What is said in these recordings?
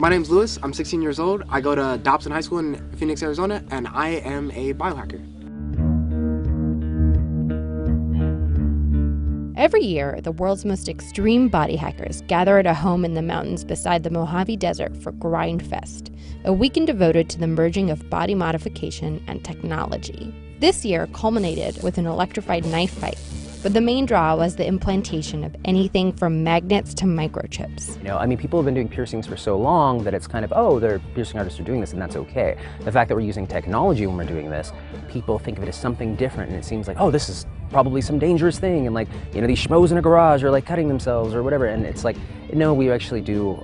My name's Lewis, I'm 16 years old. I go to Dobson High School in Phoenix, Arizona, and I am a biohacker. Every year, the world's most extreme body hackers gather at a home in the mountains beside the Mojave Desert for Grind Fest, a weekend devoted to the merging of body modification and technology. This year culminated with an electrified knife fight, but the main draw was the implantation of anything from magnets to microchips. People have been doing piercings for so long that it's kind of, oh, they're piercing artists are doing this and that's okay. The fact that we're using technology when we're doing this, people think of it as something different and it seems like, oh, this is probably some dangerous thing, and these schmoes in a garage are cutting themselves or whatever, and it's like, no, we actually do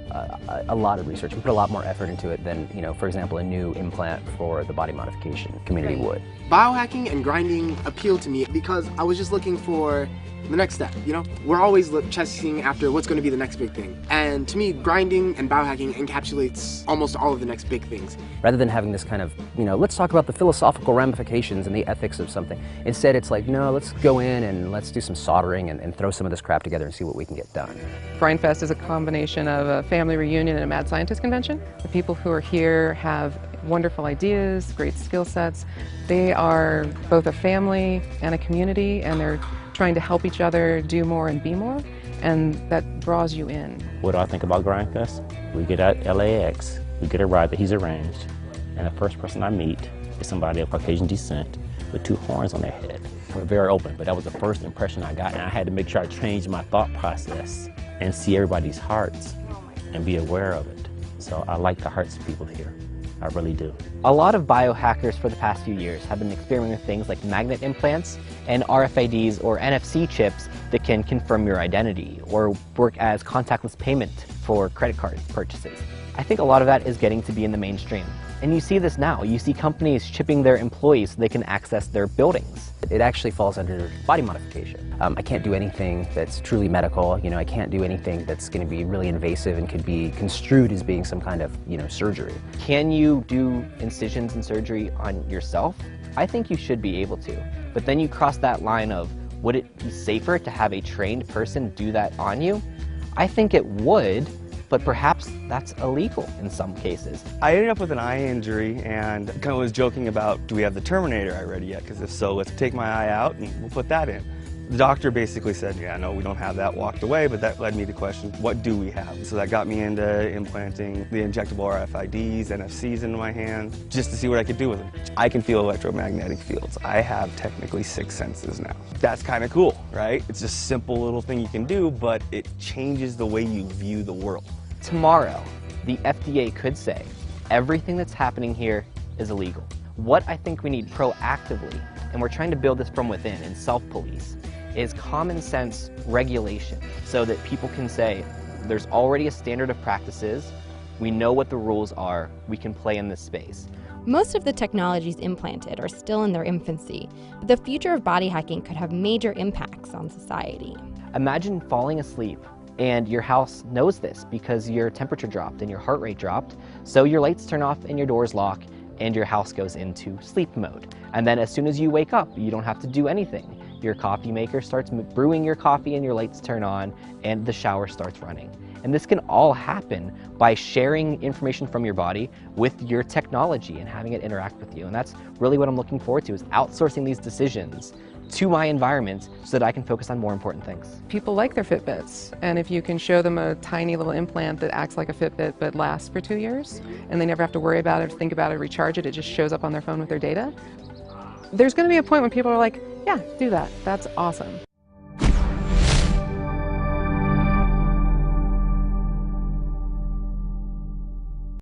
a lot of research. We put a lot more effort into it than, for example, a new implant for the body modification community would. Biohacking and grinding appealed to me because I was just looking for the next step, We're always chasing after what's going to be the next big thing. And to me, grinding and biohacking encapsulates almost all of the next big things. Rather than having this kind of, let's talk about the philosophical ramifications and the ethics of something. Instead, it's like, no, let's go in and let's do some soldering and throw some of this crap together and see what we can get done. Grind Fest is a combination of a family reunion and a mad scientist convention. The people who are here have wonderful ideas, great skill sets. They are both a family and a community, and they're trying to help each other do more and be more, and that draws you in. What do I think about Grind Fest? We get at LAX, we get a ride that he's arranged, and the first person I meet is somebody of Caucasian descent with two horns on their head. We're very open, but that was the first impression I got, and I had to make sure I changed my thought process and see everybody's hearts and be aware of it. So I like the hearts of people here. I really do. A lot of biohackers for the past few years have been experimenting with things like magnet implants and RFIDs or NFC chips that can confirm your identity or work as contactless payment for credit card purchases. I think a lot of that is getting to be in the mainstream. And you see this now. You see companies chipping their employees so they can access their buildings. It actually falls under body modification. I can't do anything that's truly medical. I can't do anything that's going to be really invasive and could be construed as being some kind of, surgery. Can you do incisions and surgery on yourself? I think you should be able to. But then you cross that line of, would it be safer to have a trained person do that on you? I think it would, but perhaps that's illegal in some cases. I ended up with an eye injury and kind of was joking about, do we have the Terminator eye ready yet? Because if so, let's take my eye out and we'll put that in. The doctor basically said, yeah, no, we don't have that, walked away, but that led me to question, what do we have? So that got me into implanting the injectable RFIDs, NFCs into my hand, just to see what I could do with them. I can feel electromagnetic fields. I have technically 6 senses now. That's kind of cool, right? It's a simple little thing you can do, but it changes the way you view the world. Tomorrow, the FDA could say, everything that's happening here is illegal. What I think we need proactively, and we're trying to build this from within and self-police, is common sense regulation so that people can say, there's already a standard of practices, we know what the rules are, we can play in this space. Most of the technologies implanted are still in their infancy, but the future of body hacking could have major impacts on society. Imagine falling asleep and your house knows this because your temperature dropped and your heart rate dropped, so your lights turn off and your doors lock and your house goes into sleep mode. And then as soon as you wake up, you don't have to do anything. Your coffee maker starts brewing your coffee and your lights turn on and the shower starts running. And this can all happen by sharing information from your body with your technology and having it interact with you. And that's really what I'm looking forward to, is outsourcing these decisions to my environment so that I can focus on more important things. People like their Fitbits, and if you can show them a tiny little implant that acts like a Fitbit but lasts for 2 years, and they never have to worry about it, think about it, recharge it, it just shows up on their phone with their data, there's going to be a point when people are like, yeah, do that. That's awesome.